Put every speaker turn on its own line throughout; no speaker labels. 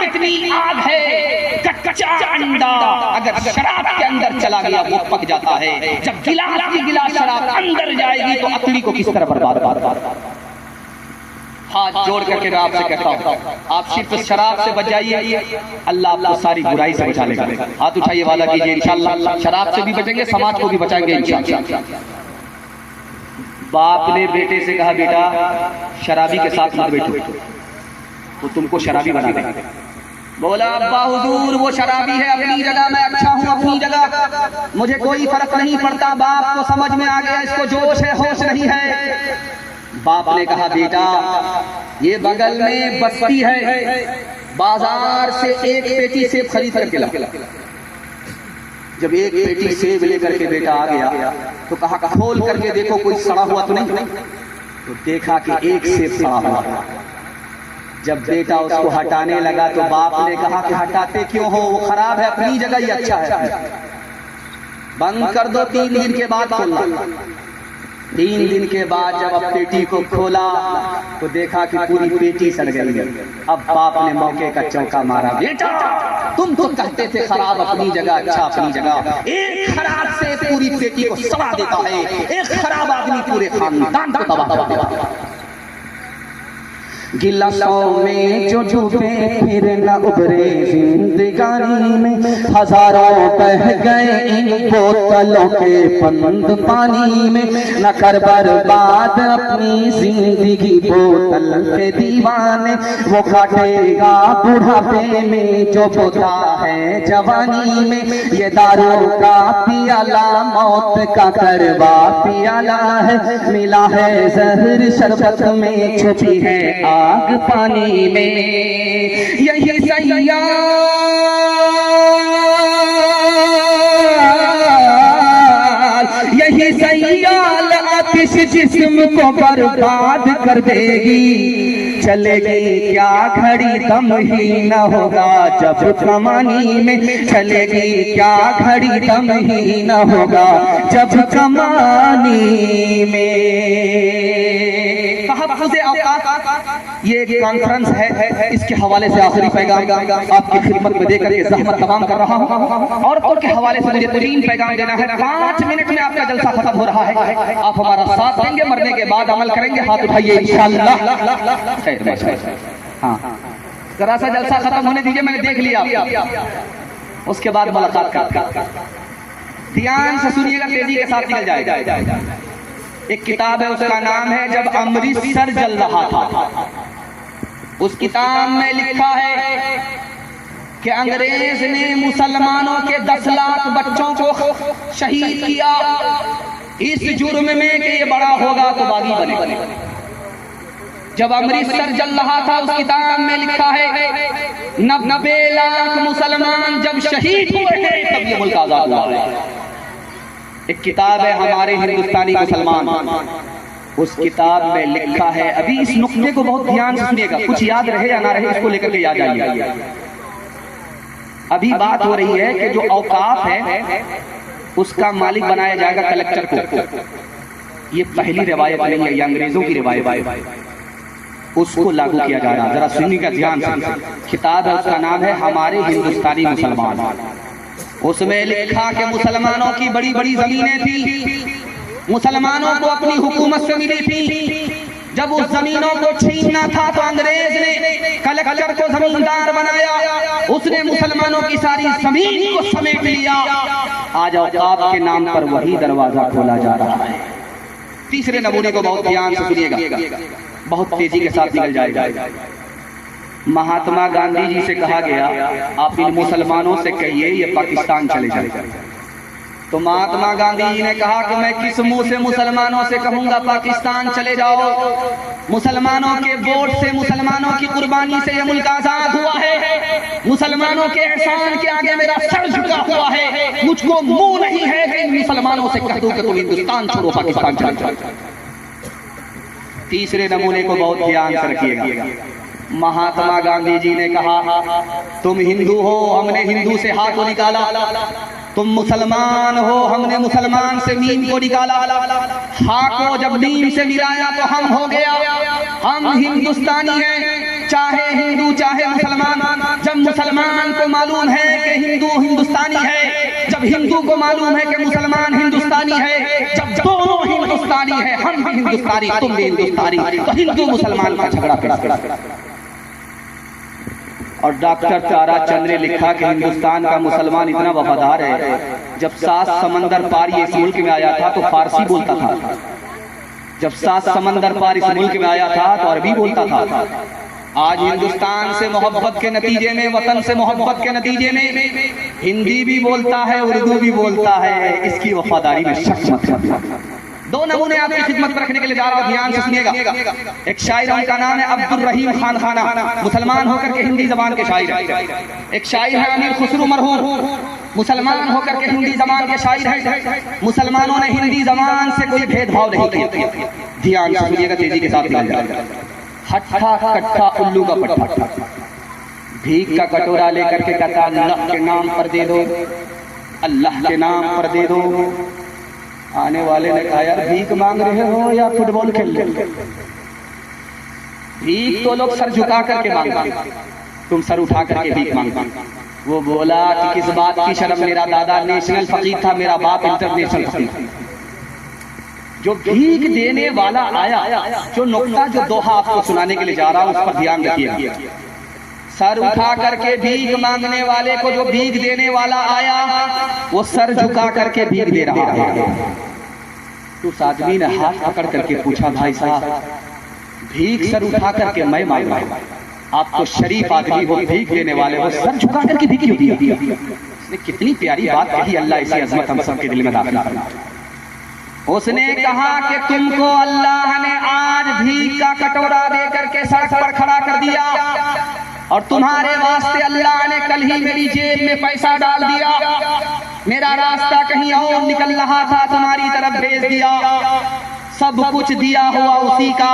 कितनी आग है, कच्चा अंडा अगर शराब के अंदर चला गया वो पक जाता है। जब गिलास की गिलास शराब अंदर जाएगी तो अकड़ी को किस तरह बर्बाद कर। हाथ जोड़ करके मैं आपसे कहता हूँ, आप सिर्फ शराब से बच जाइए, अल्लाह आपको सारी बुराई से बचा लेगा। हाथ उठाइए, वादा कीजिए इंशाअल्लाह शराब से भी बचेंगे, समाज को भी बचाएंगे इंशाअल्लाह। बाप ने बेटे से कहा, बेटा शराबी के साथ मत बैठो, तो तुमको शराबी बना देगा। बोला, अब्बा हुजूर वो शराबी है अपनी जगह, मैं अच्छा हूँ अपनी जगह, मुझे कोई फर्क नहीं पड़ता। बाप को समझ में आ गया इसको जोश है होश नहीं है। बाप ने कहा, बेटा ये बगल में बस्ती है, बाजार से एक पेटी सेब खरीद करके ला। जब एक पेटी सेब लेकर के बेटा आ गया तो कहा, खोल करके देखो कोई सड़ा हुआ तो नहीं। तो देखा कि एक सेब सड़ा हुआ। जब बेटा उसको हटाने लगा तो बाप ने कहा कि हटाते क्यों हो, वो खराब है अपनी जगह ही अच्छा है, बंद कर दो, 3 दिन के बाद खोलना। 3 दिन के बाद जब अब पेटी को खोला तो देखा कि पूरी पेटी सड़ गई है। अब बाप ने मौके का चौका मारा, बेटा तुम तो कहते थे खराब अपनी जगह अच्छा अपनी जगह, एक खराब से पूरी पेटी को सड़ा देता है, एक खराब आदमी पूरे खानदान को तबाह कर देता है। गिलासों में जो डूबे फिर न उभरे जिंदगानी में, हजारों बह गए इन बोतलों के बंद पानी में। न कर बर्बाद अपनी जिंदगी बोतल के दीवाने, वो काटेगा बुढ़ापे में जो बोता है जवानी में। ये दारू का पियाला मौत का करवा पियाला है, मिला है जहर शरबत में छुपी है आग पानी में। यही सैयाल आतिश जिस्म को बर्बाद कर देगी। चलेगी क्या घड़ी दम ही न होगा जब कमानी में, चलेगी क्या घड़ी दम ही न होगा जब कमानी में। ये एक कॉन्फ्रेंस है, इसके हवाले से आखिरी पैगाम आपकी खिदमत में देकर के ज़हमत तमाम कर रहा हूँ। और के हवाले से मुझे 3 पैगाम देना है। 5 मिनट में आपका जलसा खत्म हो रहा है, आप हमारा साथ देंगे, मरने के बाद अमल करेंगे। हाथ उठाइए इंशाअल्लाह। हाँ, जरा सा जलसा खत्म होने दीजिए, मैंने देख लिया, उसके बाद मुलाकात कर। ध्यान से सुनिएगा, तेजी के साथ निकल जाएगा। एक किताब है, उसका नाम है जब अमृतसर जल रहा था। उस किताब में लिखा है कि अंग्रेज ने मुसलमानों के 10 लाख बच्चों को शहीद किया इस जुर्म में कि ये बड़ा होगा तो बागी बने। जब अमृतसर जल रहा था उस किताब में लिखा है 90 लाख मुसलमान जब शहीद हुए थे तब ये मुल्क आजाद हुआ। एक किताब है हमारे हिंदुस्तानी मुसलमान, उस किताब में लिखा है, अभी इस नुक्ते को बहुत ध्यान से सुनिएगा, कुछ याद रहे या ना रहे इसको लेकर के याद आइए। अभी बात हो रही है कि जो औकाफ है उसका मालिक बनाया जाएगा कलेक्टर को। ये पहली रिवायत नहीं है, ये अंग्रेजों की रिवायत, उसको लागू किया जा रहा है। जरा सुनिएगा ध्यान से, किताब है उसका नाम है हमारे हिंदुस्तानी मुसलमान। उसमें लिखा कि मुसलमानों की बड़ी बड़ी जमीनें थी, मुसलमानों को अपनी हुकूमत से मिली थी। जब उस जमीनों को छीनना था तो अंग्रेज ने कलेक्टर को जमींदार बनाया, उसने मुसलमानों की सारी जमीन को समेट लिया। आज औकाफ के नाम पर वही दरवाजा खोला जा रहा है। तीसरे नमूने को बहुत ध्यान से सुनिएगा, बहुत तेजी के साथ निकल जाएगा। महात्मा गांधी जी से कहा गया आप इन मुसलमानों से कहिए ये पाकिस्तान चले जाए। तो महात्मा गांधी जी ने कहा कि मैं किस मुंह से मुसलमानों से कहूंगा पाकिस्तान चले जाओ। मुसलमानों के वोट से, मुसलमानों की कुर्बानी से ये मुल्क आजाद हुआ है। मुसलमानों के एहसान के आगे मेरा सर झुका हुआ है। मुझको मुंह नहीं है कि इन मुसलमानों से कह दूं कि तुम हिंदुस्तान छोड़ो पाकिस्तान चले जाओ। तीसरे नमूने को बहुत ध्यान से रखिएगा। महात्मा गांधी जी ने कहा तुम हिंदू हो, हमने हिंदू से हाथ को निकाला। तुम मुसलमान हो, हमने मुसलमान से मीम को निकाला। हा को जब मीम से मिलाया तो हम हो गया, हम हिंदुस्तानी हैं। चाहे हिंदू चाहे मुसलमान। जब मुसलमान को मालूम है कि हिंदू हिंदुस्तानी है, जब हिंदू को मालूम है कि मुसलमान हिंदुस्तानी है, जब दोनों हिंदुस्तानी है, हम भी हिंदुस्तानी तुम भी हिंदुस्तानी, तो हिंदू मुसलमान का झगड़ा फिर। और डॉक्टर ताराचंद ने लिखा कि हिंदुस्तान का मुसलमान इतना वफादार है, जब 7 समंदर पार ये इस मुल्क में आया था तो फारसी बोलता था, जब 7 समंदर पार इस मुल्क में आया था तो अरबी बोलता था। आज हिंदुस्तान से मोहब्बत के नतीजे में, वतन से मोहब्बत के नतीजे में हिंदी भी बोलता है, उर्दू भी बोलता है। इसकी वफादारी में शक मत करना। 2 नमूने आपकी खिदमत में रखने के लिए जा रहा हूं, ध्यान से सुनिएगा। एक शायर, उनका नाम है अब्दुल रहीम खान खाना, मुसलमान होकर के हिंदी जबान के शायर है। एक शायर है अमीर खुसरू मरहूम, मुसलमान होकर के हिंदी जबान के शायर है। मुसलमानों ने हिंदी जबान से कोई भेदभाव नहीं किया। ध्यान से सुनिएगा, तेजी के साथ। हट्ठा कट्ठा उल्लू का पट्टा, भीख का कटोरा लेकर के कहता अल्लाह के नाम पर दे दो, अल्लाह के नाम पर दे दो। आने वाले ने कहा यार भीख मांग रहे हो या फुटबॉल खेल रहे हो? भीख तो लोग सर झुका करके मांगते, तुम सर उठा करके भीख मांगते। वो बोला कि किस बात की शर्म, मेरा दादा नेशनल फकीर था, मेरा बाप इंटरनेशनल फकीर। जो भीख देने वाला आया, जो नुक्ता जो दोहा आपको सुनाने के लिए जा रहा हूं उस पर ध्यान रखिएगा। सर उठा करके भीख मांगने वाले को जो भीख देने वाला आया, वो सर झुका करके भीख दे रहा है। तो उस आदमी ने हाथ पकड़ करके पूछा, भाई साहब भीख सर उठा करके मैं मांग रहा हूं, आप तो शरीफ आदमी हो, भीख देने वाले हो, सर झुका करके भीख क्यों दिया? उसने कितनी प्यारी बात कही, अल्लाह इसी अजमत हम सबके दिल में दाखिल करना। उसने कहा कि तुमको अल्लाह ने आज भीख का कटोरा दे करके सड़क पर खड़ा कर दिया, और तुम्हारे वास्ते अल्लाह ने कल ही मेरी जेब में पैसा डाल दिया। मेरा रास्ता कहीं और निकल रहा था, तुम्हारी तरफ भेज दिया। सब कुछ दिया हुआ उसी का,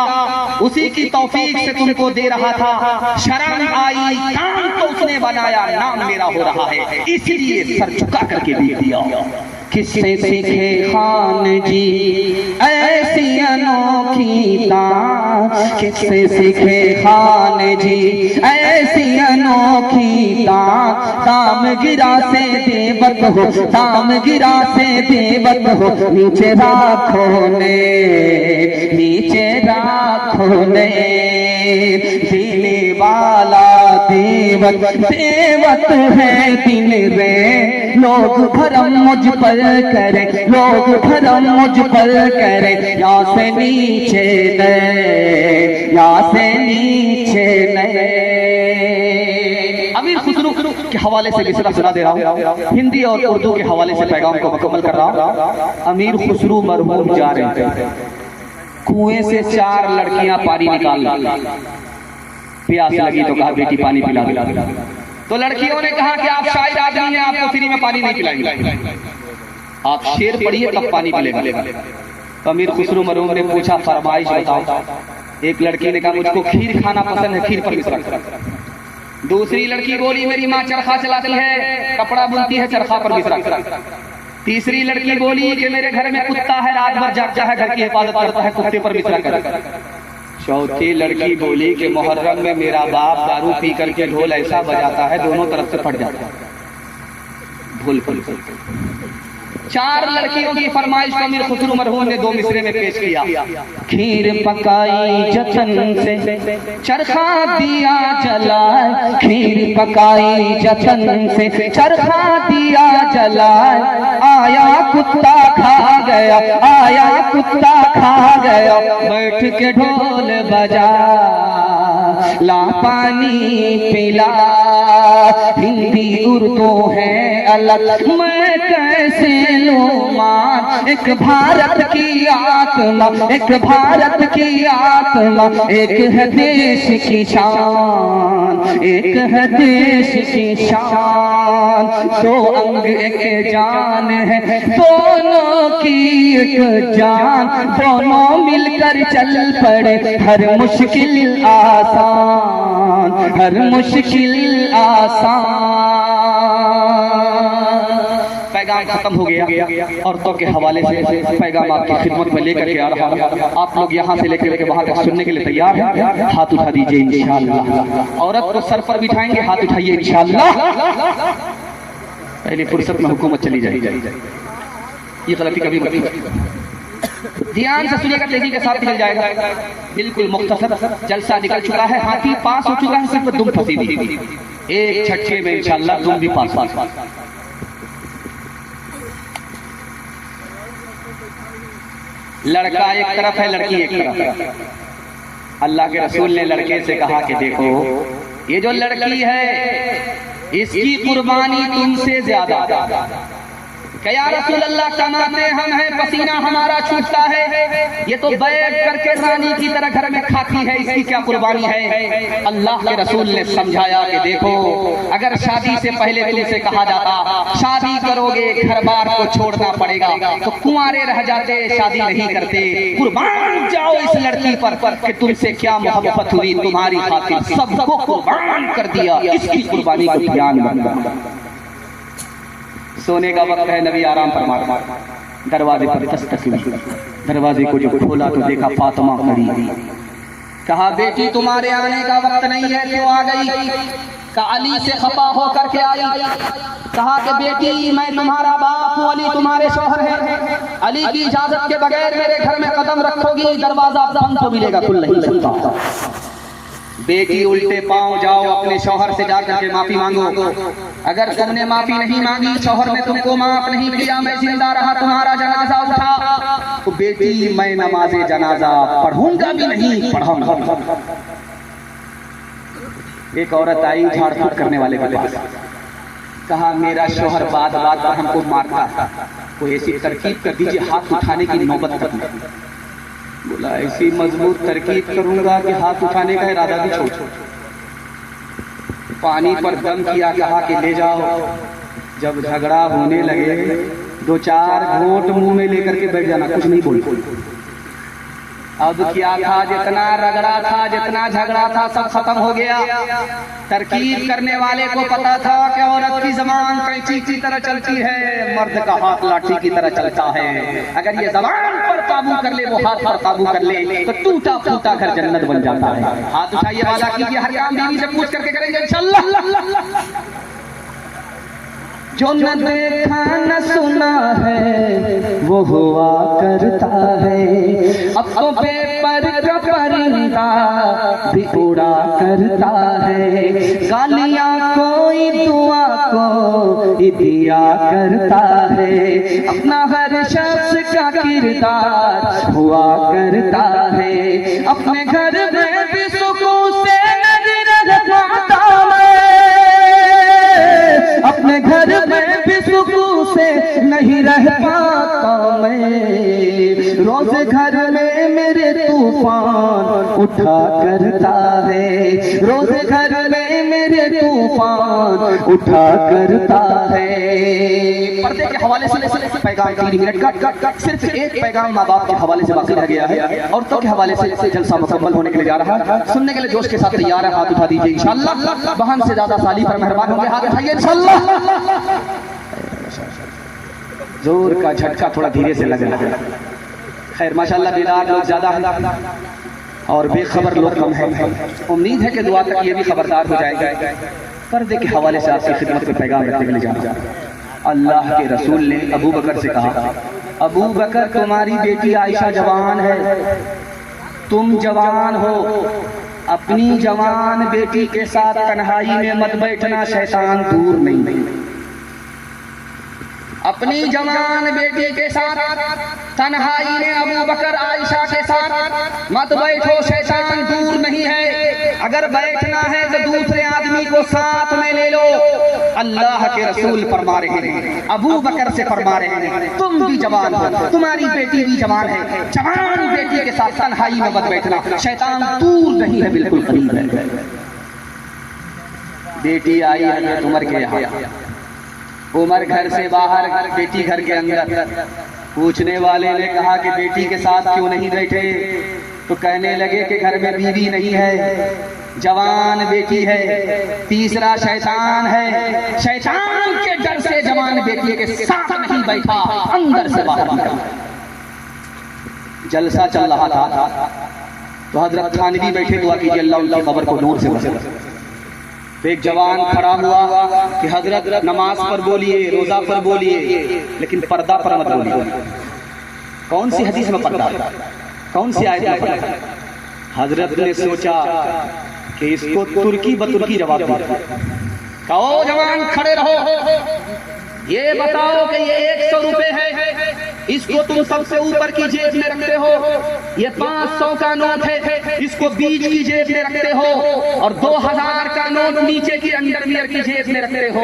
उसी की तौफीक से तुमको दे रहा था। शर्म आई, काम तो उसने बनाया, नाम मेरा हो रहा है, इसलिए सर झुका करके दे दिया। किससे सीखे खान जी ऐसी अनोखी तान, किससे सीखे खान जी ऐसी अनोखी तान। ताम गिरा से देवत हो, ताम गिरा से देवत हो, नीचे राखो ने, नीचे राखो ने। दिले वाला देवत, देवत है दिल रे। लोग भरम मुझ पर करे, लोग भरम मुझ पर करे, यहाँ से नीचे नए, यहाँ से नीचे नए। अमीर खुसरू के हवाले से मिसरा सुना दे रहा हूँ, हिंदी और उर्दू के हवाले से पैगाम को मुकम्मल कर रहा हूँ। अमीर खुसरू मरहूम जा रहे थे, कुएं से 4 लड़कियां पानी निकाल, प्यास लगी तो कहा बेटी पानी पिला दो। तो लड़कियों ने कहा कि आप शायर आदमी हैं, आपको फ्री में पानी नहीं पिलाएंगे, आप शेर पढ़िए तब पानी पिलेगा। तो अमीर खुसरू मरहूम ने पूछा फरमाइश बताओ। एक लड़की ने कहा मुझको खीर खाना पसंद है, खीर पर मिसरा। दूसरी लड़की बोली मेरी माँ चरखा चलाती है, कपड़ा बुनती है, चरखा पर मिसरा। तीसरी लड़की बोली कि मेरे घर में कुत्ता है, रात भर जागता है, घर की हिफाजत करता है, कुत्ते पर मिसरा कर। चौथी लड़की बोली कि मुहर्रम में मेरा बाप दारू पी करके ढोल ऐसा बजाता है दोनों तरफ से फट जाता है, ढोल फुल। 4 लड़कियों की फरमाइश को अमीर खुसरू मरहूम ने 2 मिसरे में पेश किया। खीर पकाई जतन से, चरखा दिया जलाए, खीर पकाई जतन से, चरखा दिया जलाए। आया कुत्ता खा गया, आया कुत्ता खा गया, बैठ के ढोल बजा, ला पानी पिला। हिंदी उर्दू है अलग, मैं कैसे लूं मान। एक भारत की आत्मा, एक भारत की आत्मा, एक है देश की शान, एक है देश की शान। 2 अंग एक जान है, दोनों की एक जान, दोनों मिलकर चल पड़े, हर मुश्किल आसान, हर मुश्किल आसान। पैगाम खत्म हो गया। औरतों के हवाले से पैगाम आपकी खिदमत में लेकर के आ रहा हूं। आप लोग यहाँ से लेकर के वहां तक सुनने के लिए तैयार हैं? हाथ उठा दीजिए इंशाअल्लाह। औरत को सर पर बिठाएंगे, हाथ उठाइए इंशाअल्लाह। पहले फुर्सत में हुकूमत चली जाएगी, ये गलती कभी मत कीजिए। ध्यान से सुनिएगा, तेजी के साथ निकल जाएगा। बिल्कुल मुख्तसर जलसा निकल चुका है, हाथी पास हो चुका है, सिर्फ दुम फंसी थी। एक झटके में इंशाअल्लाह दुम भी पास। लड़का एक तरफ है, लड़की एक तरफ है। अल्लाह के रसूल ने लड़के से कहा कि देखो, ये जो लड़की है इसकी कुर्बानी तुमसे ज्यादा। क्या रसूल अल्लाह, कमाते हम हैं, पसीना हमारा छूटता है, ये तो बैठ करके रानी की तरह घर में खाती है, इसकी क्या कुर्बानी है? अल्लाह के रसूल ने समझाया कि देखो, अगर शादी से पहले तुमसे कहा जाता शादी करोगे, घर बार को छोड़ना पड़ेगा, तो कुंवारे रह जाते, शादी नहीं करते। कुर्बान जाओ इस लड़की पर कि तुमसे क्या मोहब्बत हुई, तुम्हारी खातिर सबको कुर्बान कर दिया, इसकी कुर्बानी को ध्यान रखना। सोने का वक्त है, नबी आराम फरमा रहा। दरवाजे पर दस्तक हुई, दरवाजे को जो खोला तो देखा फातिमा खड़ी। कहा बेटी तुम्हारे आने का वक्त नहीं है, क्यों आ गई? कहा अली से खफा होकर के आई। कहा कि बेटी मैं तुम्हारा बाप हूँ, अली तुम्हारे शौहर है, अली की इजाजत के बगैर मेरे घर में कदम रखोगी दरवाजा बंद तो मिलेगा, खुल नहीं सकता। बेटी उल्टे पांव जाओ, अपने शौहर से जाकर के माफी मांगो। अगर तुमने माफी नहीं मांगी, शौहर ने तुमको माफ नहीं किया, मैं जिंदा रहा, तुम्हारा जनाजा उठा, तो बेटी मैं नमाज़े जनाजा पढ़ूंगा भी नहीं, पढ़ाऊंगा। एक औरत आई झाड़ फूक करने वाले के पास। कहा मेरा शौहर बात बात पर हमको मारता, कोई ऐसी तरकीब कर दीजिए, हाथ उठाने की नौबत तक नहीं। बोला ऐसी मजबूत तरकीब करूंगा कि हाथ उठाने का इरादा भी छोड़। पानी पर दम किया, कहा कि ले जाओ। जब झगड़ा होने लगे, 2-4 घूंट मुंह में लेकर के बैठ जाना, कुछ नहीं बोल। अब क्या था, जितना रगड़ा था, जितना झगड़ा था, सब खत्म हो गया। तरकीब करने वाले को पता था कि औरत की ज़बान कैंची की तरह चलती है, मर्द का हाथ लाठी की तरह चलता है। अगर ये ज़बान पर काबू कर ले, वो हाथ पर काबू कर ले, तो टूटा फूटा घर जन्नत बन जाता है। हाथ उठाइए, वादा कीजिए, हर काम बीवी से पूछ करके करेंगे इंशाअल्लाह। जो न देखा न सुना है वो हुआ करता है, अब तो पेपर का परिंदा भी उड़ा करता है। गालियां कोई दुआ को दिया करता है, अपना हर शख्स का किरदार हुआ करता है। अपने घर में भी सुकून से नहीं रह पाता मैं, अपने घर में भी सुकून से नहीं रह पाता मैं। रोज घर में मेरे तूफान उठा करता है, रोज घर में मेरे तूफान उठा करता है। पर्दे के हवाले से पैगाम 3 मिनट का, सिर्फ एक पैगाम माँ बाप के हवाले से बाकी रह गया है। औरतों के हवाले से जलसा मुकम्मल होने के लिए जा रहा है। सुनने के लिए जोश के साथ तैयार है, हाथ उठा दीजिए इंशाअल्लाह। बहन से ज्यादा साली पर मेहरबान होंगे, हाथ उठाइए इंशाअल्लाह। जोर का झटका थोड़ा धीरे से लगे। खैर माशाअल्लाह बेदार लोग ज्यादा हैं और बेखबर लोग कम हैं। उम्मीद है कि दुआ तक ये भी खबरदार हो जाएगा। पर्दे के हवाले से आपकी खिदमत में पैगाम रखने के लिए जाना। अल्लाह के रसूल ने अबू बकर से कहा, अबू बकर तुम्हारी बेटी आयशा जवान है, तुम जवान हो, अपनी जवान बेटी के साथ तन्हाई में मत बैठना, शैतान दूर नहीं। अपनी जवान बेटी के साथ तन्हाई में अबू बकर आयशा के साथ मत बैठो, शैतान दूर नहीं है। अगर बैठना है तो दूसरे आदमी को साथ में ले लो। अल्लाह के रसूल फरमा रहे हैं, अबू बकर से फरमा रहे हैं, तुम भी जवान हो, तुम्हारी बेटी भी जवान है, जवान बेटी के साथ तन्हाई में मत बैठना, शैतान दूर नहीं है, बिल्कुल करीब है। बेटी आई है उमर के यहाँ, उमर घर से बाहर, बेटी घर के अंदर। पूछने वाले ने कहा कि बेटी के साथ क्यों नहीं बैठे? तो कहने लगे कि घर में बीवी नहीं है। जवान बेटी है, तीसरा शैतान है। शैतान के डर से जवान बेटी के साथ नहीं बैठा, अंदर से बाहर निकला। जलसा चल रहा था तो हजरत थानवी बैठे, दुआ कीजिए अल्लाह उनकी कब्र को नूर से बचाए। एक जवान खड़ा हुआ कि हजरत नमाज पर बोलिए, रोजा पर बोलिए, लेकिन पर्दा पर मत बोलिए। कौन सी हदीस में पर्दा, कौन सी आयत में पर्दा? हजरत ने सोचा कि इसको तुर्की बतुर्की जवाब दिया। कहो जवान खड़े रहो, ये बताओ कि ये 100 रुपए है, इसको तुम सबसे ऊपर की जेब में रखते हो। ये 500 का नोट है, इसको बीच की जेब में रखते हो, और 2000 का नोट नीचे की अंडरवियर की जेब में रखते हो।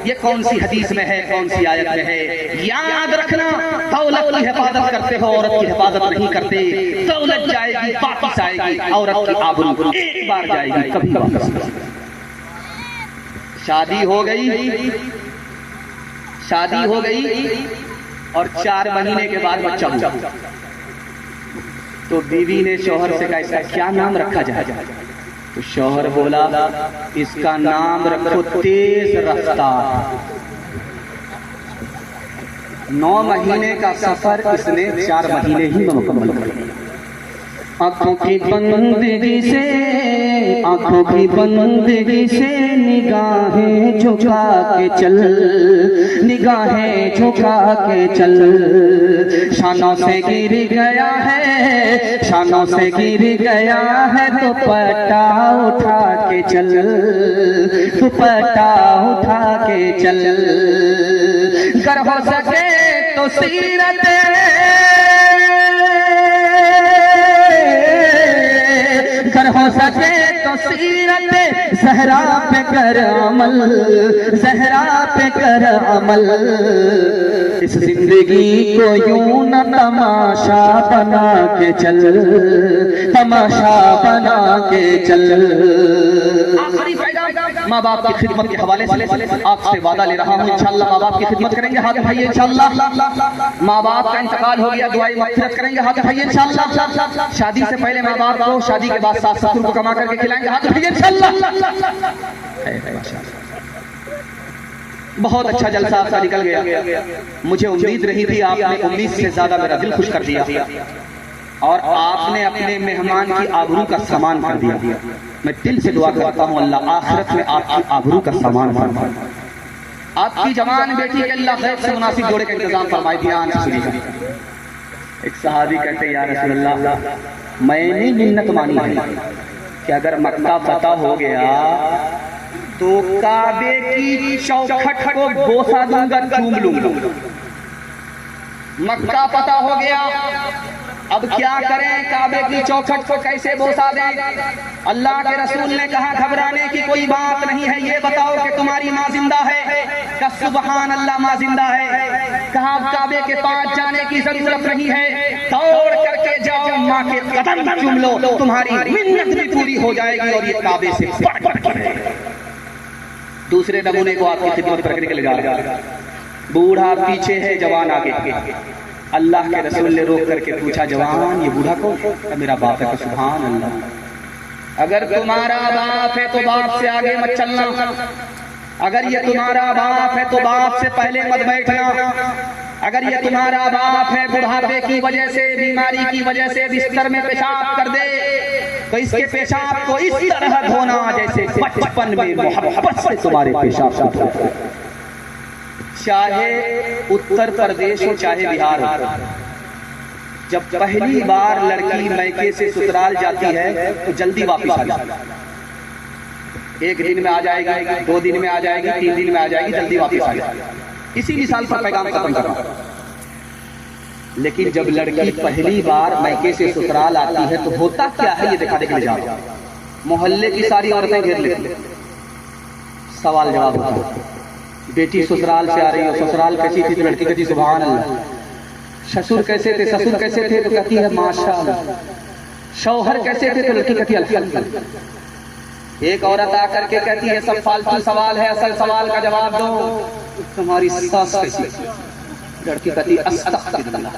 ये कौन सी हदीस में है, कौन सी आयत में है? याद रखना, दौलत की हिफाजत करते हो, औरत की हिफाजत नहीं करते। दौलत जाएगी, वापस आएगी, औरत की आबरू एक बार जाएगी, कभी वापस नहीं। शादी हो गई, शादी हो गई और 4 महीने के बाद बच्चा हुआ। तो बीवी ने शौहर से कहा इसका क्या नाम रखा जाए? तो शौहर बोला इसका नाम रखो तेज रफ्तार। 9 महीने का सफर इसने 4 महीने ही में मुकम्मल कर लिया। आंखों की बंदगी से, आंखों की बंदगी से निगाहें झुका के चल, निगाहें झुका के चल। शानों से गिर गया है, शानों से गिर गया है, दुपट्टा उठा के चल, दुपट्टा उठा के चल। कर हो सके तो सीरत, कर हो सके तो सीरत ज़हरा पे कर अमल, ज़हरा पे कर अमल। इस जिंदगी को यूं न तमाशा बना के चल, तमाशा बना के चल। आखिरी फायदा माँ बाप की खिदमत के हवाले से आपसे वादा ले रहा हूँ, इंशाअल्लाह माँ बाप की खिदमत करेंगे, हाथ उठाइए इंशाअल्लाह। माँ बाप का इंतकाल हो गया, दुआई मग़फ़िरत करेंगे, हाथ उठाइए इंशाअल्लाह। शादी से पहले माँ बाप को, शादी के बाद सास ससुर को कमा करके खिलाएंगे, हाथ उठाइए इंशाअल्लाह। बहुत अच्छा जलसा आपका निकल गया। मुझे उम्मीद नहीं थी, आपने उम्मीद से ज्यादा मेरा दिल खुश कर दिया, और आपने अपने मेहमान की आबरू का सामान कर दिया। मैं दिल से दुआ करता हूँ अल्लाह आखिरत में आपकी आबरू का सामान फरमाए, आपकी जवान बेटी के अल्लाह खैर से मुनासिब जोड़े का इंतजाम फरमाए। ध्यान से सुनिए। एक सहाबी कहते या रसूल अल्लाह, मैंने मिन्नत मानी है कि अगर मक्का फतह हो गया तो काबे की चौखट को बोसा दूंगा, चूम लूंगा। मक्का फतह हो गया, अब क्या करें? काबे की चौखट को कैसे बोसा दें? अल्लाह के रसूल ने कहा घबराने की कोई बात नहीं है, ये बताओ कि तुम्हारी माँ जिंदा है? कहा सुबहान अल्लाह, माँ जिंदा है। कहा काबे के पास जाने की जरूरत नहीं है, दौड़ करके जाओ, माँ के कदम चूम लो, तुम्हारी मिन्नत भी पूरी हो जाएगी और ये काबे से बढ़ के। दूसरे नमूने को आपकी खिदमत करने के लिए जा रहा है। बूढ़ा पीछे है, जवान आगे। अल्लाह के रसूल ने रोक करके पूछा, जवान ये बूढ़ा कौन? मेरा बाप है। सुभान अल्लाह। अगर तुम्हारा बाप है तो बाप से आगे मत चलना, अगर ये तुम्हारा बाप है तो बाप से पहले मत बैठना, अगर ये तुम्हारा बाप है बुढ़ापे की वजह से, बीमारी की वजह से बिस्तर में पेशाब कर दे, तो इसके पेशाब को इस तरह धोना जैसे बचपन में मोहब्बत से तुम्हारे पेशाब को। चाहे उत्तर प्रदेश हो चाहे बिहार हो, जब पहली बार लड़की मैके से ससुराल जाती है तो जल्दी वापस आ जाएगी। 1 दिन में आ जाएगी, 2 दिन में आ जाएगी, 3 दिन में आ जाएगी, जल्दी वापस आ जाएगी। इसी मिसाल पर पैगाम खत्म कर रहा हूं। लेकिन जब लड़की पहली बार मैके से ससुराल आती है तो होता क्या है ये दिखा देने जा रहा हूं। मोहल्ले की सारी औरतें घेर लेती, सवाल जवाब होता है। बेटी ससुराल से आ रही हो, ससुराल कैसी थी? तो लड़की कहती सुभान अल्लाह। ससुर कैसे थे? ससुर कैसे थे? तो कहती है माशाअल्लाह। शौहर कैसे थे? तो लड़की कहती है अल्हम्दुलिल्लाह। एक औरत आकर के कहती है सब फालतू सवाल है, असल सवाल का जवाब दो, तुम्हारी सास कैसी? लड़की कहती है अस्तगफिरुल्लाह,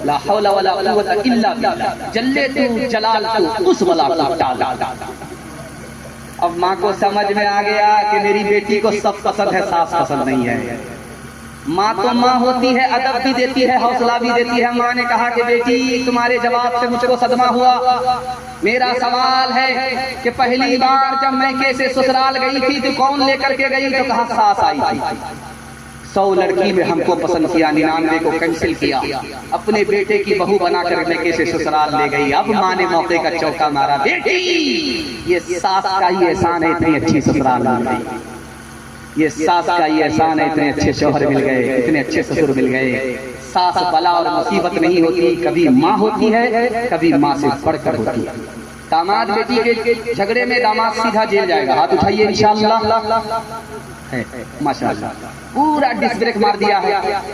ला हौला वला कुव्वता इल्ला बिल्लाह, जल्ले तू जलाल तू उस वला को टाला। अब माँ को समझ में आ गया कि मेरी बेटी को सब पसंद है, सास पसंद नहीं है। माँ तो माँ होती है, अदब भी देती है, हौसला भी देती है। माँ ने कहा कि बेटी तुम्हारे जवाब से मुझको सदमा हुआ। मेरा सवाल है कि पहली बार जब मैं कैसे ससुराल गई थी तो कौन लेकर के गई? तो कहा सास आई थी। 100 लड़की में हमको पसंद किया, 99 को कैंसिल किया। अपने बेटे की बहू बनाकर मैं कैसे ससुराल ले गई। अब माँ ने मौके का चौका मारा, बेटी ये सास का ही एहसान है, इतनी अच्छी ससुराल मिल गई। ये सास का ही एहसान है, इतने अच्छे शौहर मिल गए, इतने अच्छे ससुर मिल गए। सास बला और मुसीबत नहीं होती, कभी माँ होती है, कभी माँ से बढ़कर होती है। दामाद बेटी के झगड़े में दामाद सीधा जेल जाएगा। हाथ उठाइए इंशाअल्लाह। माशाअल्लाह पूरा डिस्क ब्रेक मार दिया है।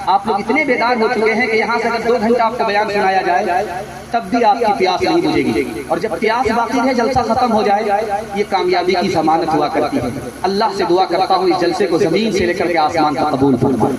आप लोग इतने बेदार हो चुके हैं कि यहाँ से अगर 2 घंटा आपको बयान सुनाया जाए तब भी आपकी प्यास नहीं बुझेगी। और जब प्यास बाकी है, जलसा खत्म हो जाए, ये कामयाबी की जमानत हुआ करती है। अल्लाह से दुआ करता हूँ इस जलसे को जमीन से लेकर के आसमान का कबूल फरमाए।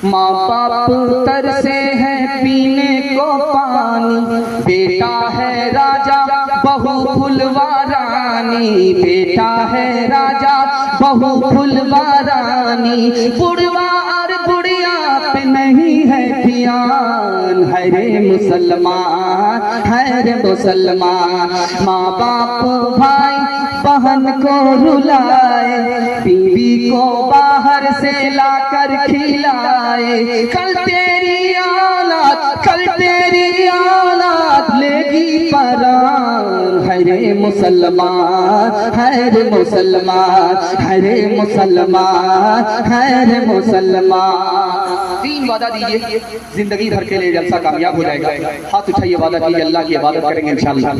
माँ बाप तरसे हैं पीने को पानी, बेटा है राजा बहू फुलवा रानी, बेटा है राजा बहू फुलवा रानी। बुढ़वा और बुढ़िया पे नहीं है ध्यान, है रे मुसलमान, है रे मुसलमान। माँ बाप भाई बहन को रुलाए, बीवी को बाहर से लाकर खिलाए। कल तेरी औलाद, कल तेरी औलाद लेगी परान, है रे मुसलमान, है रे मुसलमान, है रे मुसलमान, है रे मुसलमान। 3 वादा दीजिए, जिंदगी भर के लिए जलसा कामयाब हो जाएगा। हाथ उठाइए, वादा कीजिए, अल्लाह की इबादत करेंगे इंशाअल्लाह,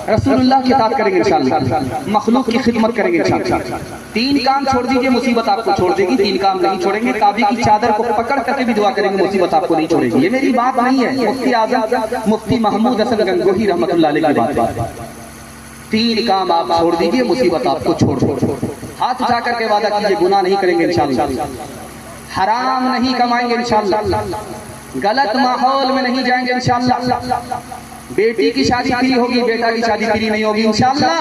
रसूलुल्लाह की इताअत करेंगे इंशाअल्लाह, मखलूक की खिदमत करेंगे इंशाअल्लाह। 3 काम छोड़ दीजिए, मुसीबत आपको छोड़ देगी। 3 काम नहीं छोड़ेंगे। काबी की चादर को पकड़ करके भी दुआ करेंगे, मुसीबत आपको नहीं छोड़ेगी। ये मेरी बात नहीं है, मुफ्ती आजम मुफ्ती महमूद हसन गंगोही रहमतुल्लाह अलैह की बात है। 3 काम आप छोड़ दीजिए, मुसीबत आपको छोड़। हाथ उठा करके वादा कीजिए, गुनाह नहीं करेंगे इंशाअल्लाह, हराम नहीं कमाएंगे इंशाअल्लाह, गलत माहौल में नहीं जाएंगे इंशाअल्लाह, बेटी की शादी फ्री होगी, बेटा की शादी फ्री नहीं होगी इंशाअल्लाह।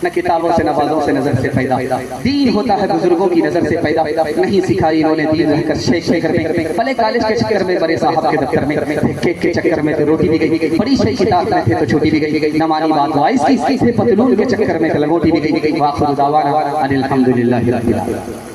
न किताबों से, नवाजों से, नजर से पैदा। दीन होता है बुजुर्गों की नजर से पैदा। नहीं सिखाई इन्होंने दीन रहकर शेख में, भले कॉलेज के चक्कर में, बड़े साहब के दफ्तर में, केक के चक्कर में तो रोटी भी गई, बड़ी सही किताब में थे तो छोटी भी गई। न मानी बात हुआ इसकी, पतलून के चक्कर में तो लंगोटी भी गई। वाखिर दावाना अनिल हम्दुलिल्लाहि रब्बिल आलमीन।